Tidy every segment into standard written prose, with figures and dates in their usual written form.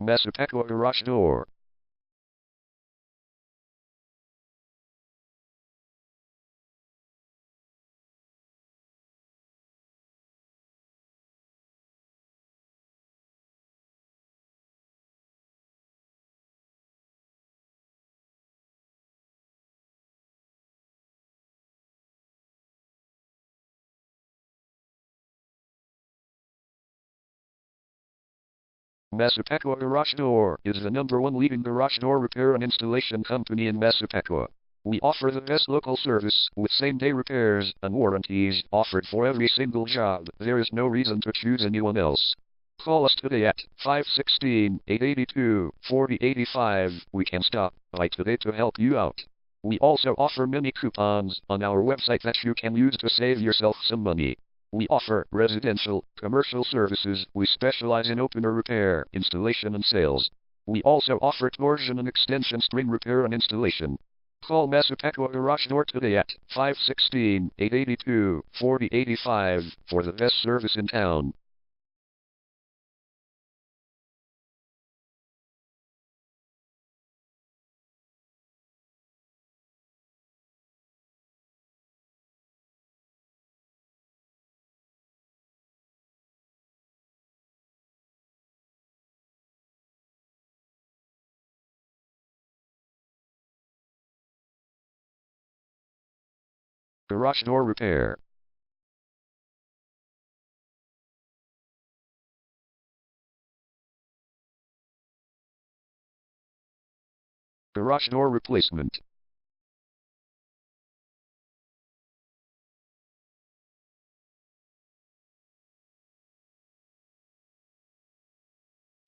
Massapequa garage door. Massapequa Garage Door is the #1 leading garage door repair and installation company in Massapequa. We offer the best local service with same-day repairs and warranties offered for every single job. There is no reason to choose anyone else. Call us today at 516-882-4085. We can stop by today to help you out. We also offer many coupons on our website that you can use to save yourself some money. We offer residential, commercial services. We specialize in opener repair, installation and sales. We also offer torsion and extension string repair and installation. Call Massapequa Garage Door today at 516-882-4085 for the best service in town. Garage door repair. Garage door replacement.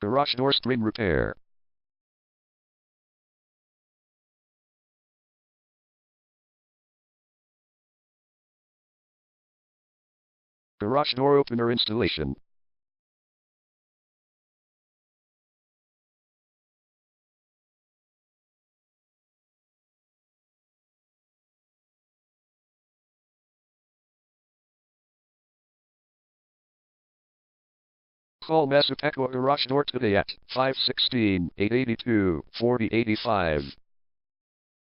Garage door string repair. Garage door opener installation. Call Massapequa Garage Door today at 516-882-4085.